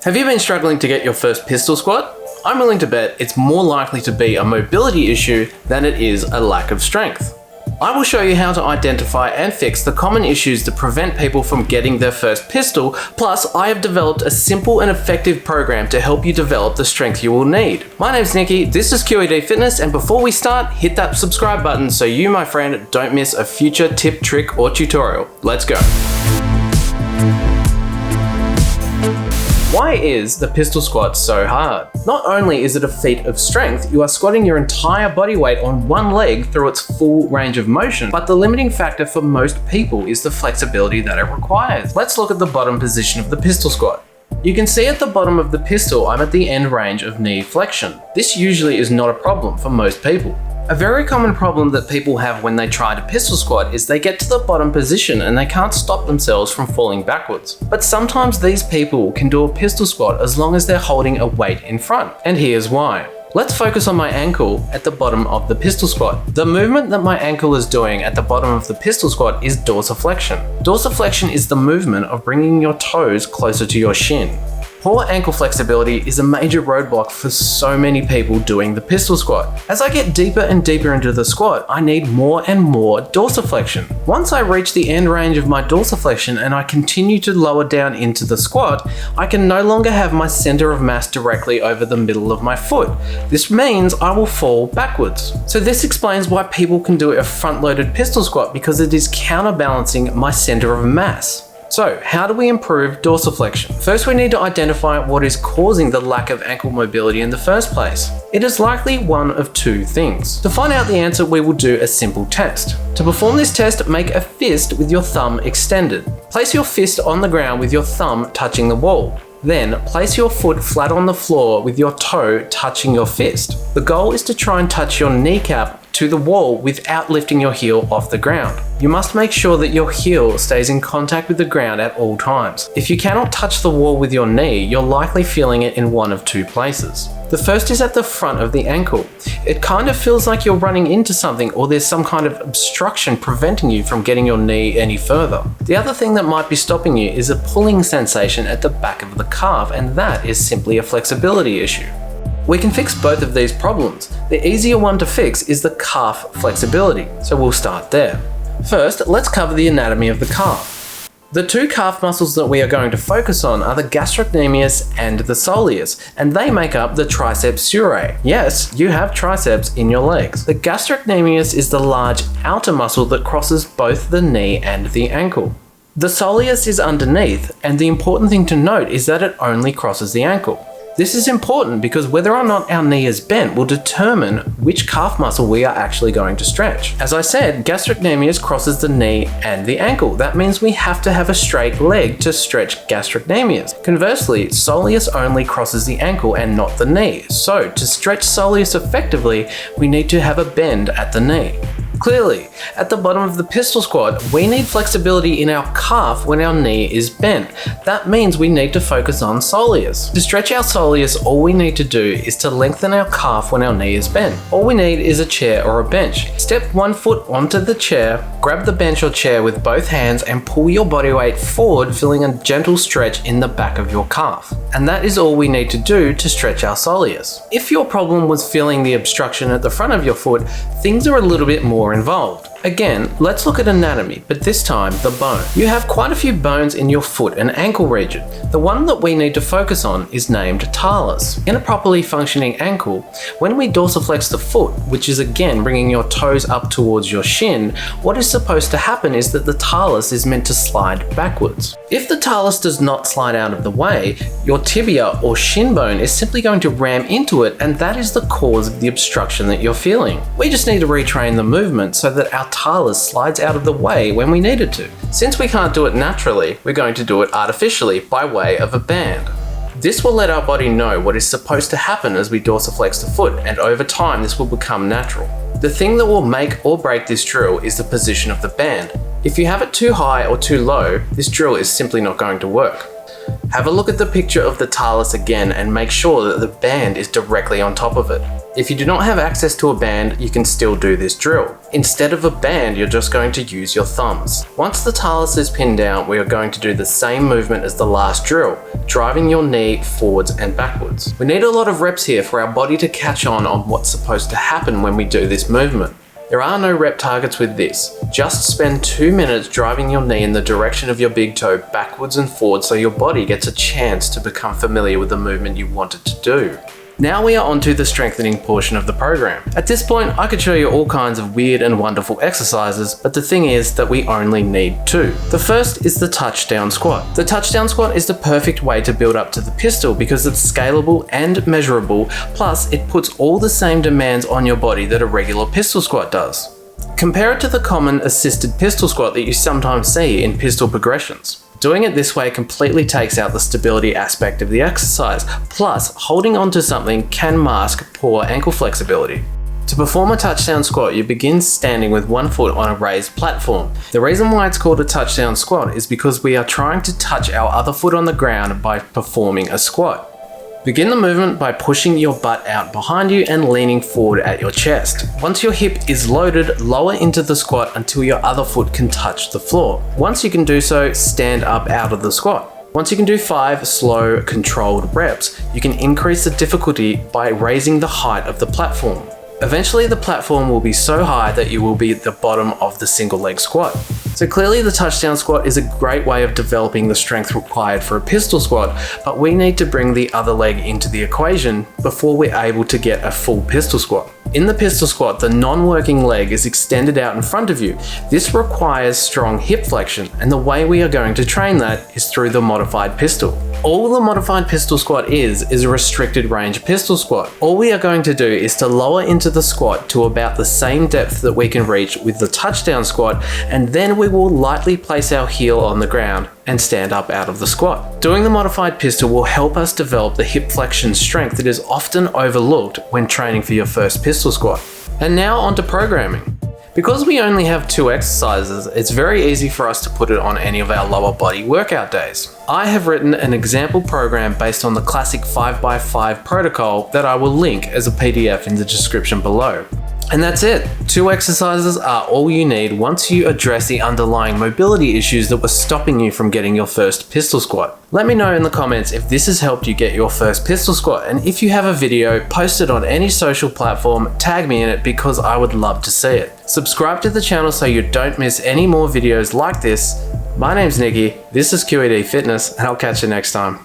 Have you been struggling to get your first pistol squat? I'm willing to bet it's more likely to be a mobility issue than it is a lack of strength. I will show you how to identify and fix the common issues that prevent people from getting their first pistol, plus I have developed a simple and effective program to help you develop the strength you will need. My name's Nicky, this is QED Fitness, and before we start, hit that subscribe button so you, my friend, don't miss a future tip, trick, or tutorial. Let's go. Why is the pistol squat so hard? Not only is it a feat of strength, you are squatting your entire body weight on one leg through its full range of motion, but the limiting factor for most people is the flexibility that it requires. Let's look at the bottom position of the pistol squat. You can see at the bottom of the pistol, I'm at the end range of knee flexion. This usually is not a problem for most people. A very common problem that people have when they try to pistol squat is they get to the bottom position and they can't stop themselves from falling backwards. But sometimes these people can do a pistol squat as long as they're holding a weight in front. And here's why. Let's focus on my ankle at the bottom of the pistol squat. The movement that my ankle is doing at the bottom of the pistol squat is dorsiflexion. Dorsiflexion is the movement of bringing your toes closer to your shin. Poor ankle flexibility is a major roadblock for so many people doing the pistol squat. As I get deeper and deeper into the squat, I need more and more dorsiflexion. Once I reach the end range of my dorsiflexion and I continue to lower down into the squat, I can no longer have my center of mass directly over the middle of my foot. This means I will fall backwards. So this explains why people can do a front-loaded pistol squat, because it is counterbalancing my center of mass. So, how do we improve dorsiflexion? First, we need to identify what is causing the lack of ankle mobility in the first place. It is likely one of two things. To find out the answer, we will do a simple test. To perform this test, make a fist with your thumb extended. Place your fist on the ground with your thumb touching the wall. Then, place your foot flat on the floor with your toe touching your fist. The goal is to try and touch your kneecap to the wall without lifting your heel off the ground. You must make sure that your heel stays in contact with the ground at all times. If you cannot touch the wall with your knee, you're likely feeling it in one of two places. The first is at the front of the ankle. It kind of feels like you're running into something, or there's some kind of obstruction preventing you from getting your knee any further. The other thing that might be stopping you is a pulling sensation at the back of the calf, and that is simply a flexibility issue. We can fix both of these problems. The easier one to fix is the calf flexibility, so we'll start there. First, let's cover the anatomy of the calf. The two calf muscles that we are going to focus on are the gastrocnemius and the soleus, and they make up the triceps surae. Yes, you have triceps in your legs. The gastrocnemius is the large outer muscle that crosses both the knee and the ankle. The soleus is underneath, and the important thing to note is that it only crosses the ankle. This is important because whether or not our knee is bent will determine which calf muscle we are actually going to stretch. As I said, gastrocnemius crosses the knee and the ankle. That means we have to have a straight leg to stretch gastrocnemius. Conversely, soleus only crosses the ankle and not the knee. So to stretch soleus effectively, we need to have a bend at the knee. Clearly, at the bottom of the pistol squat, we need flexibility in our calf when our knee is bent. That means we need to focus on soleus. To stretch our soleus, all we need to do is to lengthen our calf when our knee is bent. All we need is a chair or a bench. Step one foot onto the chair, grab the bench or chair with both hands and pull your body weight forward, feeling a gentle stretch in the back of your calf. And that is all we need to do to stretch our soleus. If your problem was feeling the obstruction at the front of your foot, things are a little bit more involved. Again, let's look at anatomy, but this time the bone. You have quite a few bones in your foot and ankle region. The one that we need to focus on is named talus. In a properly functioning ankle, when we dorsiflex the foot, which is again bringing your toes up towards your shin, what is supposed to happen is that the talus is meant to slide backwards. If the talus does not slide out of the way, your tibia or shin bone is simply going to ram into it, and that is the cause of the obstruction that you're feeling. We just need to retrain the movement so that our talus slides out of the way when we need it to. Since we can't do it naturally, we're going to do it artificially by way of a band. This will let our body know what is supposed to happen as we dorsiflex the foot, and over time this will become natural. The thing that will make or break this drill is the position of the band. If you have it too high or too low, this drill is simply not going to work. Have a look at the picture of the talus again and make sure that the band is directly on top of it. If you do not have access to a band, you can still do this drill. Instead of a band, you're just going to use your thumbs. Once the talus is pinned down, we are going to do the same movement as the last drill, driving your knee forwards and backwards. We need a lot of reps here for our body to catch on what's supposed to happen when we do this movement. There are no rep targets with this. Just spend 2 minutes driving your knee in the direction of your big toe backwards and forwards so your body gets a chance to become familiar with the movement you want it to do. Now we are onto the strengthening portion of the program. At this point, I could show you all kinds of weird and wonderful exercises, but the thing is that we only need 2. The first is the touchdown squat. The touchdown squat is the perfect way to build up to the pistol because it's scalable and measurable, plus it puts all the same demands on your body that a regular pistol squat does. Compare it to the common assisted pistol squat that you sometimes see in pistol progressions. Doing it this way completely takes out the stability aspect of the exercise, plus holding onto something can mask poor ankle flexibility. To perform a touchdown squat, you begin standing with one foot on a raised platform. The reason why it's called a touchdown squat is because we are trying to touch our other foot on the ground by performing a squat. Begin the movement by pushing your butt out behind you and leaning forward at your chest. Once your hip is loaded, lower into the squat until your other foot can touch the floor. Once you can do so, stand up out of the squat. Once you can do 5 slow, controlled reps, you can increase the difficulty by raising the height of the platform. Eventually, the platform will be so high that you will be at the bottom of the single leg squat. So clearly the touchdown squat is a great way of developing the strength required for a pistol squat, but we need to bring the other leg into the equation before we're able to get a full pistol squat. In the pistol squat, the non-working leg is extended out in front of you. This requires strong hip flexion, and the way we are going to train that is through the modified pistol. All the modified pistol squat is a restricted range pistol squat. All we are going to do is to lower into the squat to about the same depth that we can reach with the touchdown squat, and then we will lightly place our heel on the ground and stand up out of the squat. Doing the modified pistol will help us develop the hip flexion strength that is often overlooked when training for your first pistol squat. And now onto programming. Because we only have 2 exercises, it's very easy for us to put it on any of our lower body workout days. I have written an example program based on the classic 5x5 protocol that I will link as a PDF in the description below. And that's it. 2 exercises are all you need once you address the underlying mobility issues that were stopping you from getting your first pistol squat. Let me know in the comments if this has helped you get your first pistol squat, and if you have a video, post it on any social platform, tag me in it because I would love to see it. Subscribe to the channel so you don't miss any more videos like this. My name's Nicky, this is QED Fitness, and I'll catch you next time.